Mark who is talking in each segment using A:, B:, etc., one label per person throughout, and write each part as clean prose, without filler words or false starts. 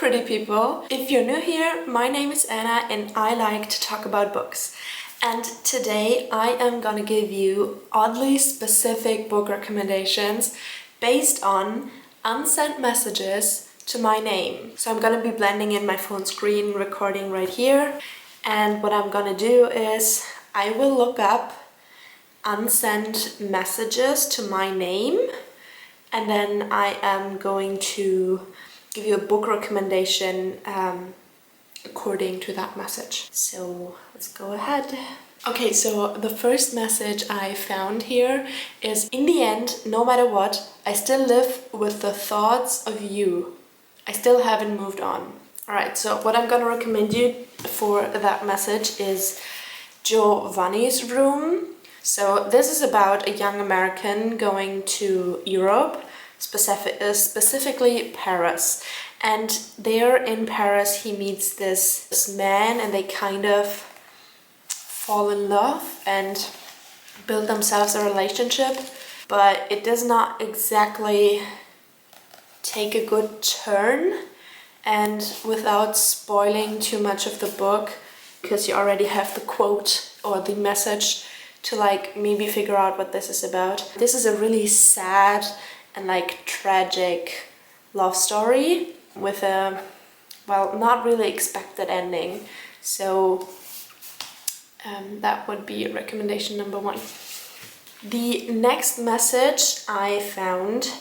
A: pretty people! If you're new here, my name is Anna and I like to talk about books. And today I am gonna give you oddly specific book recommendations based on unsent messages to my name. So I'm gonna be blending in my phone screen recording right here, and what I'm gonna do is I will look up unsent messages to my name, and then I am going to give you a book recommendation according to that message. So let's go ahead. Okay, so the first message I found here is, in the end, no matter what, I still live with the thoughts of you. I still haven't moved on. Alright, so what I'm gonna recommend you for that message is Giovanni's Room. So this is about a young American going to Europe, specifically Paris. And there in Paris he meets this man, and they kind of fall in love and build themselves a relationship. But it does not exactly take a good turn. And without spoiling too much of the book, because you already have the quote or the message to maybe figure out what this is about. This is a really sad and tragic love story with a, well, not really expected ending. So that would be recommendation number one. The next message I found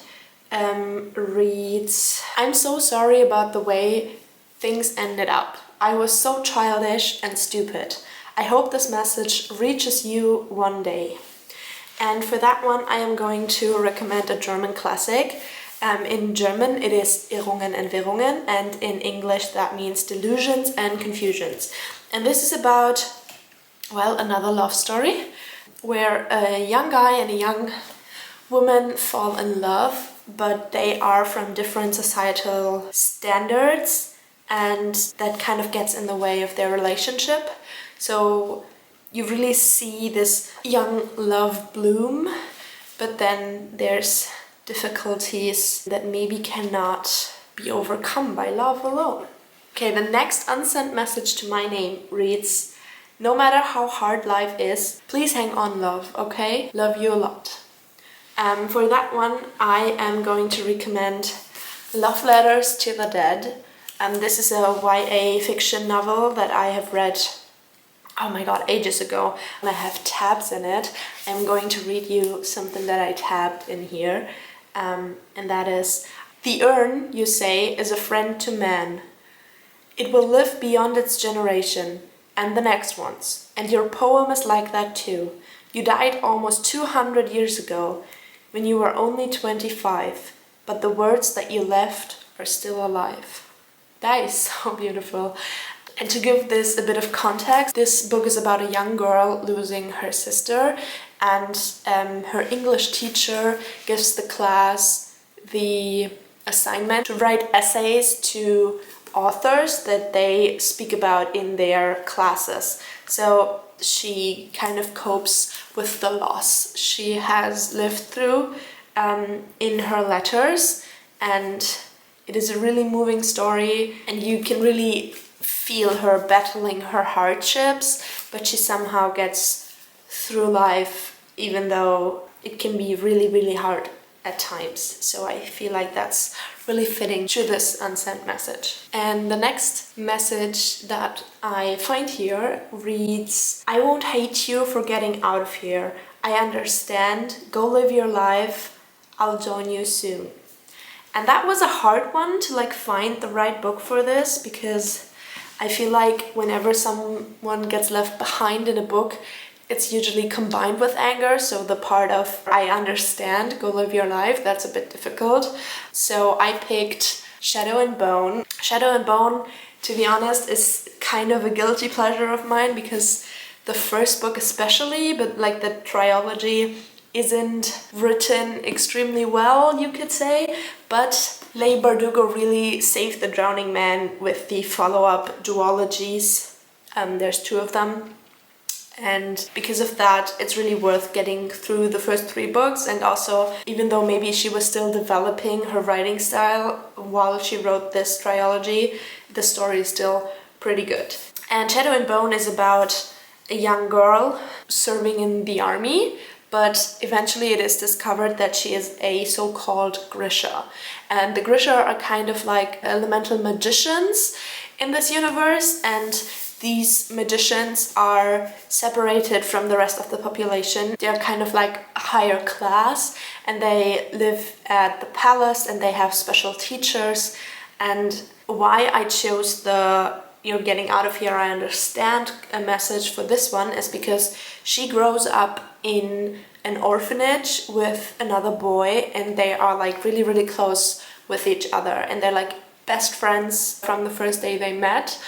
A: reads, I'm so sorry about the way things ended up. I was so childish and stupid. I hope this message reaches you one day. And for that one, I am going to recommend a German classic. In German, it is Irrungen und Wirrungen, and in English, that means delusions and confusions. And this is about, well, another love story where a young guy and a young woman fall in love, but they are from different societal standards, and that kind of gets in the way of their relationship. So you really see this young love bloom, but then there's difficulties that maybe cannot be overcome by love alone. Okay, the next unsent message to my name reads, no matter how hard life is, please hang on, love, okay? Love you a lot. For that one, I am going to recommend Love Letters to the Dead. This is a YA fiction novel that I have read, oh my god, ages ago. And I have tabs in it. I'm going to read you something that I tabbed in here. And that is, the urn, you say, is a friend to man. It will live beyond its generation and the next ones. And your poem is like that too. You died almost 200 years ago when you were only 25, but the words that you left are still alive. That is so beautiful. And to give this a bit of context, this book is about a young girl losing her sister, and her English teacher gives the class the assignment to write essays to authors that they speak about in their classes. So she kind of copes with the loss she has lived through in her letters, and it is a really moving story, and you can really feel her battling her hardships, but she somehow gets through life, even though it can be really, really hard at times. So I feel like that's really fitting to this unsent message. And the next message that I find here reads, I won't hate you for getting out of here. I understand. Go live your life. I'll join you soon. And that was a hard one to find the right book for this, because I feel like whenever someone gets left behind in a book, it's usually combined with anger. So the part of I understand, go live your life, that's a bit difficult. So I picked Shadow and Bone. Shadow and Bone, to be honest, is kind of a guilty pleasure of mine, because the first book especially, but the trilogy, isn't written extremely well, you could say, but Leigh Bardugo really saved the drowning man with the follow-up duologies. There's two of them, And because of that, it's really worth getting through the first 3 books. And also, even though maybe she was still developing her writing style while she wrote this trilogy, the story is still pretty good. And Shadow and Bone is about a young girl serving in the army, but eventually it is discovered that she is a so-called Grisha. And the Grisha are kind of like elemental magicians in this universe, and these magicians are separated from the rest of the population. They're kind of like a higher class, and they live at the palace, and they have special teachers. And why I chose the "You're getting out of here, I understand" a message for this one is because she grows up in an orphanage with another boy, and they are like really, really close with each other, and they're like best friends from the first day they met.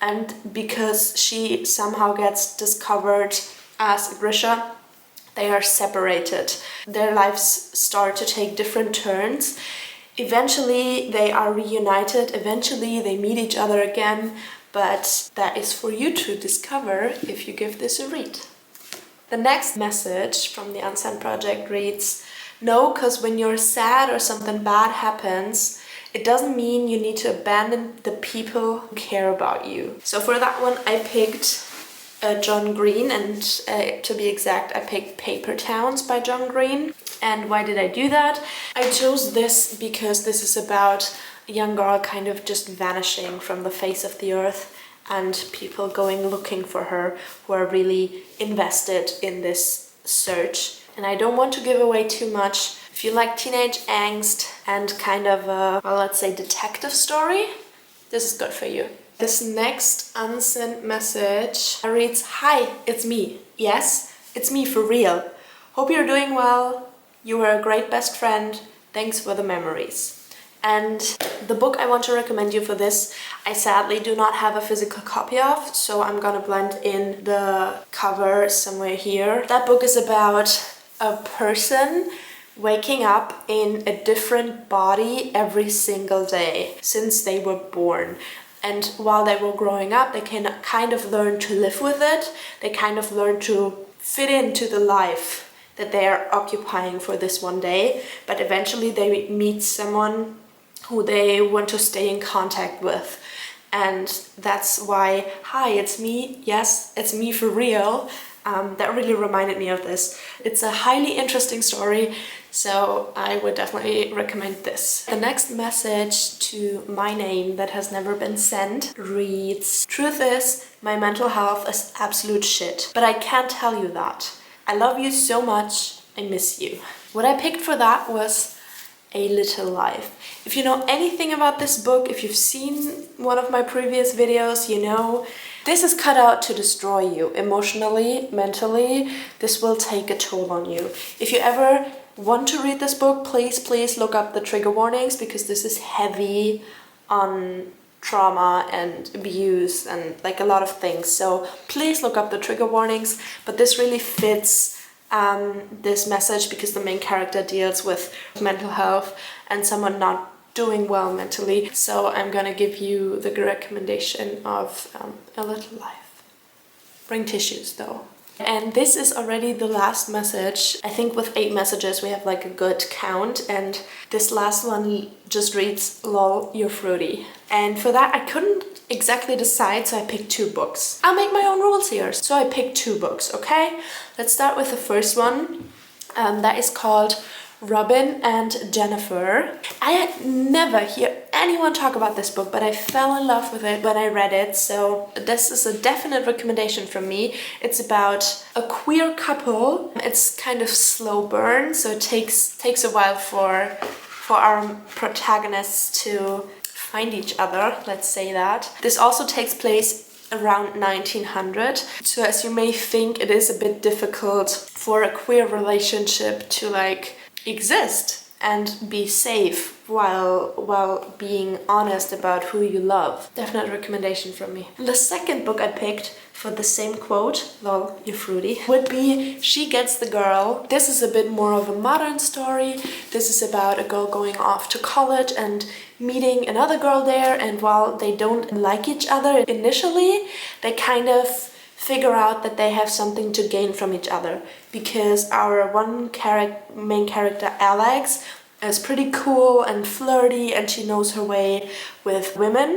A: And because she somehow gets discovered as a Grisha, they are separated. Their lives start to take different turns. Eventually they are reunited, eventually they meet each other again, but that is for you to discover if you give this a read. The next message from the Unsent Project reads, "No, because when you're sad or something bad happens, it doesn't mean you need to abandon the people who care about you." So for that one I picked John Green, and to be exact, I picked Paper Towns by John Green. And why did I do that? I chose this because this is about a young girl kind of just vanishing from the face of the earth, and people going looking for her who are really invested in this search. And I don't want to give away too much. If you like teenage angst and kind of a, well, let's say detective story, this is good for you. This next unsent message reads, "Hi, it's me. Yes, it's me for real. Hope you're doing well. You were a great best friend. Thanks for the memories." And the book I want to recommend you for this, I sadly do not have a physical copy of, so I'm gonna blend in the cover somewhere here. That book is about a person waking up in a different body every single day since they were born. And while they were growing up, they can kind of learn to live with it. They kind of learn to fit into the life that they are occupying for this one day. But eventually they meet someone who they want to stay in contact with. And that's why, "Hi, it's me. Yes, it's me for real." That really reminded me of this. It's a highly interesting story, so I would definitely recommend this. The next message to my name that has never been sent reads, "Truth is, my mental health is absolute shit, but I can't tell you that. I love you so much, I miss you." What I picked for that was A Little Life. If you know anything about this book, if you've seen one of my previous videos, you know this is cut out to destroy you emotionally, mentally. This will take a toll on you. If you ever want to read this book, please look up the trigger warnings, because this is heavy on trauma and abuse and like a lot of things. So please look up the trigger warnings, but this really fits this message because the main character deals with mental health and someone not doing well mentally. So I'm gonna give you the recommendation of A Little Life. Bring tissues though. And this is already the last message. I think with 8 messages we have like a good count, and this last one just reads, "Lol, you're fruity." And for that I couldn't exactly decide, so I picked 2 books. I'll make my own rules here. So I picked 2 books, okay? Let's start with the first one. That is called Robin and Jennifer. I had never heard anyone talk about this book, but I fell in love with it when I read it, so this is a definite recommendation from me. It's about a queer couple. It's kind of slow burn, so it takes a while for our protagonists to find each other, let's say that. This also takes place around 1900, so as you may think, it is a bit difficult for a queer relationship to like exist and be safe while being honest about who you love. Definite recommendation from me. And the second book I picked for the same quote, "Lol, you're fruity," would be She Gets the Girl. This is a bit more of a modern story. This is about a girl going off to college and meeting another girl there, and while they don't like each other initially, they kind of figure out that they have something to gain from each other, because our main character, Alex, is pretty cool and flirty and she knows her way with women.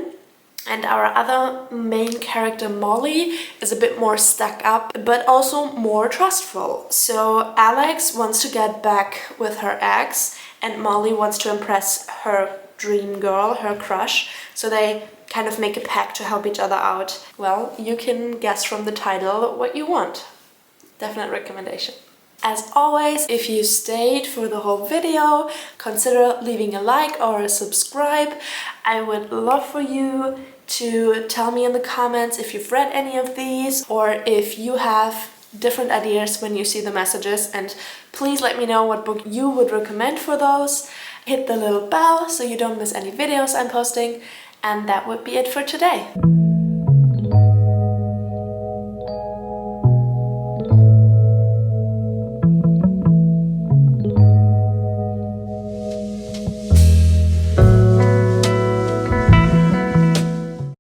A: And our other main character, Molly, is a bit more stuck up, but also more trustful. So Alex wants to get back with her ex, and Molly wants to impress her dream girl, her crush. So they kind of make a pact to help each other out. Well, you can guess from the title what you want. Definite recommendation. As always, if you stayed for the whole video, consider leaving a like or a subscribe. I would love for you to tell me in the comments if you've read any of these, or if you have different ideas when you see the messages, and please let me know what book you would recommend for those. Hit the little bell so you don't miss any videos I'm posting, and that would be it for today.